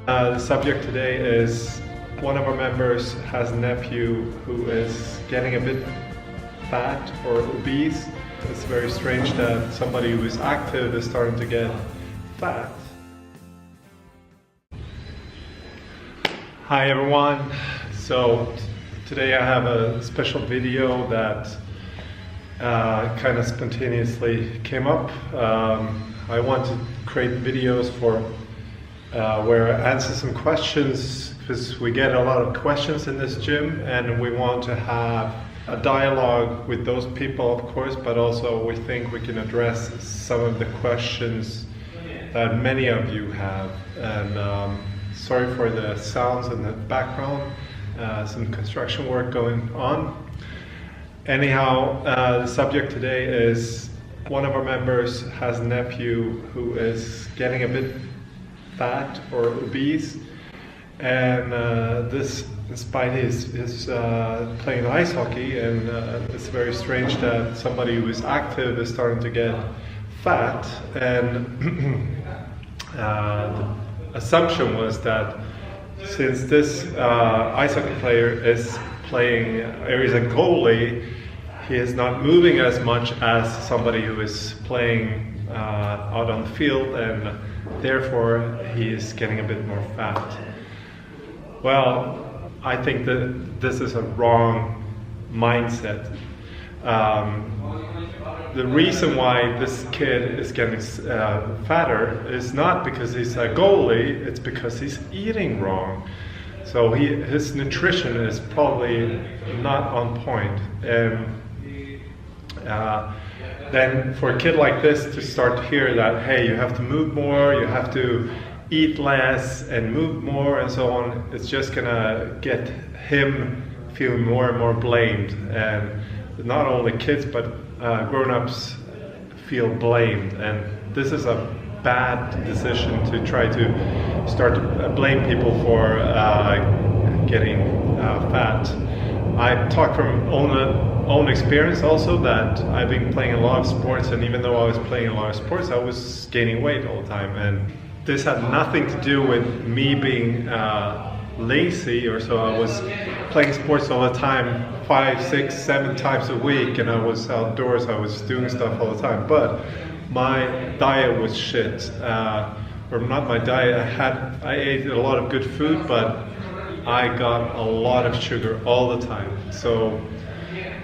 The subject today is one of our members has a nephew who is getting a bit fat or obese. It's very strange that somebody who is active is starting to get fat. Hi everyone. So today I have a special video that kind of spontaneously came up. I want to create videos for where I answer some questions, because we get a lot of questions in this gym and we want to have a dialogue with those people, of course, but also we think we can address some of the questions that many of you have. And sorry for the sounds in the background, some construction work going on. Anyhow, the subject today is one of our members has a nephew who is getting a bit fat or obese, and this in spite his playing ice hockey, and it's very strange that somebody who is active is starting to get fat. And the assumption was that since this ice hockey player is playing, or is a goalie, he is not moving as much as somebody who is playing out on the field, and therefore he is getting a bit more fat. Well, I think that this is a wrong mindset. The reason why this kid is getting fatter is not because he's a goalie, it's because he's eating wrong. So his nutrition is probably not on point. And then for a kid like this to start to hear that, hey, you have to move more, you have to eat less and move more and so on, it's just gonna get him feeling more and more blamed. And not only kids, but grown-ups feel blamed. And this is a bad decision to try to start to blame people for getting fat. I talk from own experience also, that I've been playing a lot of sports, and even though I was playing a lot of sports, I was gaining weight all the time. And this had nothing to do with me being lazy or so. I was playing sports all the time, 5, 6, 7 times a week, and I was outdoors, I was doing stuff all the time. But my diet was shit. Or not my diet, I ate a lot of good food, but I got a lot of sugar all the time. So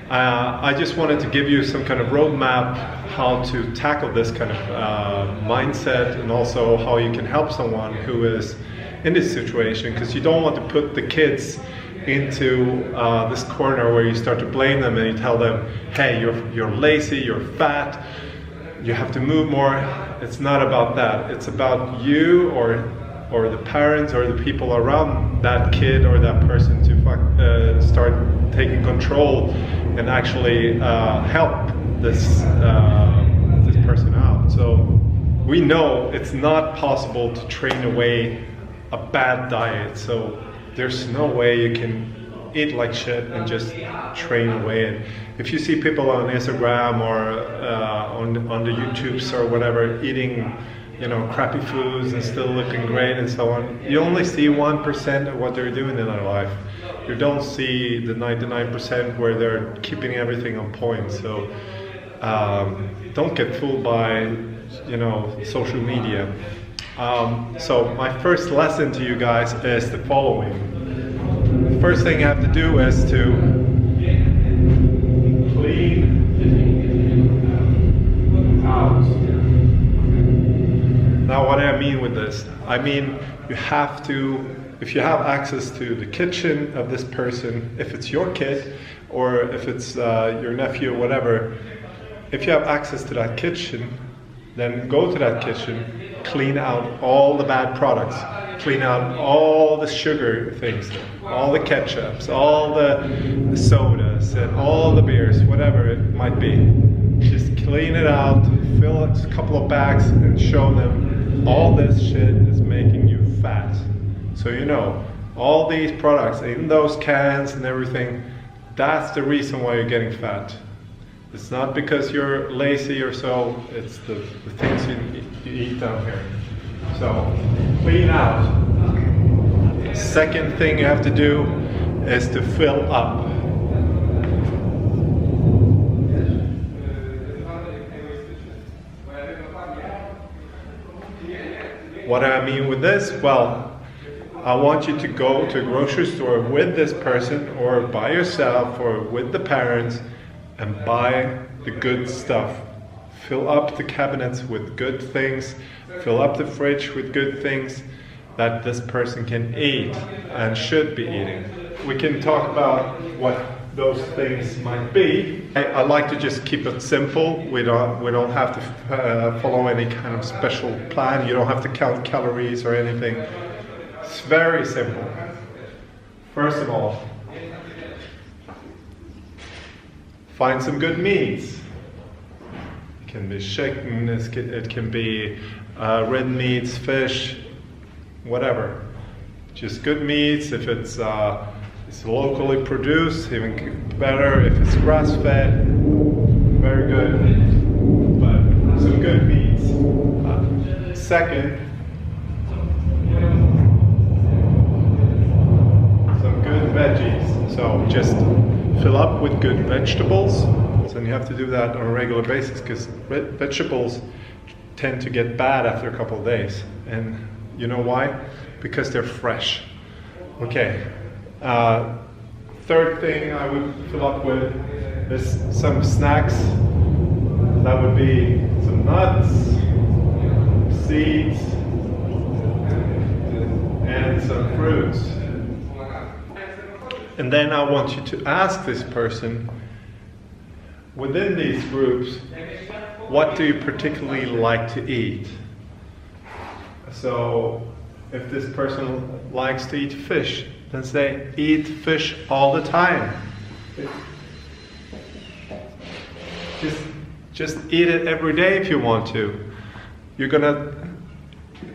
I just wanted to give you some kind of roadmap how to tackle this kind of mindset, and also how you can help someone who is in this situation, because you don't want to put the kids into this corner where you start to blame them and you tell them, hey, you're lazy, you're fat, you have to move more. It's not about that. It's about you or the parents or the people around that kid or that person to start taking control and actually help this person out. So we know it's not possible to train away a bad diet. So there's no way you can eat like shit and just train away it. If you see people on Instagram or on the YouTubes or whatever eating, you know, crappy foods and still looking great and so on, you only see 1% of what they're doing in their life. You don't see the 99% where they're keeping everything on point. So don't get fooled by, you know, social media. So my first lesson to you guys is the following. The first thing you have to do is to clean out. Now, what do I mean with this? I mean, you have to, if you have access to the kitchen of this person, if it's your kid or if it's your nephew or whatever, if you have access to that kitchen, then go to that kitchen, clean out all the bad products, clean out all the sugar things, all the ketchups, all the sodas and all the beers, whatever it might be. Just clean it out, fill a couple of bags and show them all this shit is making you fat. So you know, all these products in those cans and everything, that's the reason why you're getting fat. It's not because you're lazy or so, it's the things you eat down here. So clean out. Second thing you have to do is to fill up. What do I mean with this? Well, I want you to go to a grocery store with this person or by yourself or with the parents and buy the good stuff. Fill up the cabinets with good things, fill up the fridge with good things that this person can eat and should be eating. We can talk about what those things might be. I like to just keep it simple. We don't have to follow any kind of special plan. You don't have to count calories or anything. It's very simple. First of all, find some good meats. It can be chicken, it can be red meats, fish, whatever. Just good meats. If it's locally produced, even better. If it's grass-fed, very good. But some good meats. Second, some good veggies. So just fill up with good vegetables. And you have to do that on a regular basis because vegetables tend to get bad after a couple of days. And you know why? Because they're fresh. Okay. Third thing I would fill up with is some snacks. That would be some nuts, seeds, and some fruits. And then I want you to ask this person, within these groups, what do you particularly like to eat? So if this person likes to eat fish, then say, eat fish all the time. Just eat it every day if you want to. You're gonna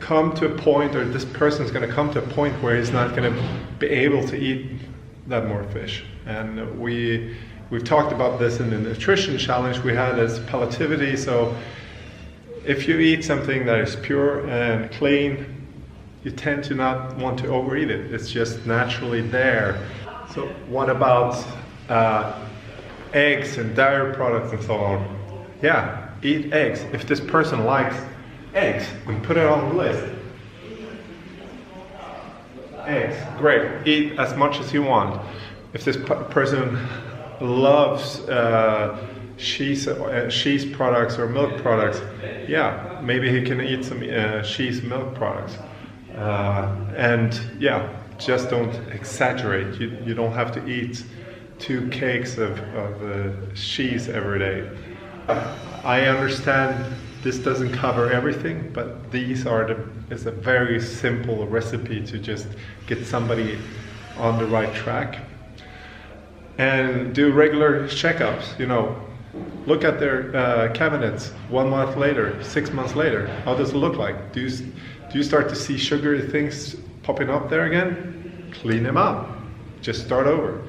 come to a point, or this person's gonna come to a point where he's not gonna be able to eat that more fish. And we've talked about this in the nutrition challenge we had as palativity. So if you eat something that is pure and clean, you tend to not want to overeat it. It's just naturally there. So what about eggs and dairy products and so on? Yeah, eat eggs. If this person likes eggs, then put it on the list. Eggs, great. Eat as much as you want. If this person loves cheese products or milk products, yeah, maybe he can eat some cheese milk products. And yeah, just don't exaggerate. You don't have to eat 2 cakes of cheese every day. I understand this doesn't cover everything, but these is a very simple recipe to just get somebody on the right track. And do regular checkups, look at their cabinets 1 month later, 6 months later. How does it look like? Do you start to see sugary things popping up there again? Clean them up. Just start over.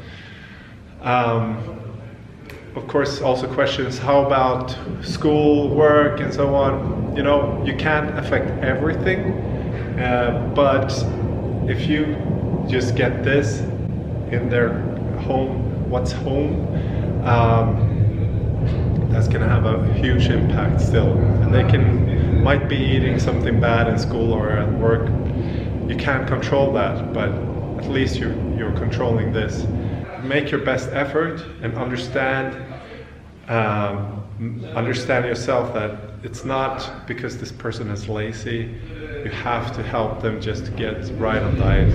Of course, also questions, how about school, work, and so on? You can't affect everything, but if you just get this in their home, what's home, that's going to have a huge impact still. And they might be eating something bad in school or at work. You can't control that, but at least you're controlling this. Make your best effort and understand yourself that it's not because this person is lazy. You have to help them just to get right on diet.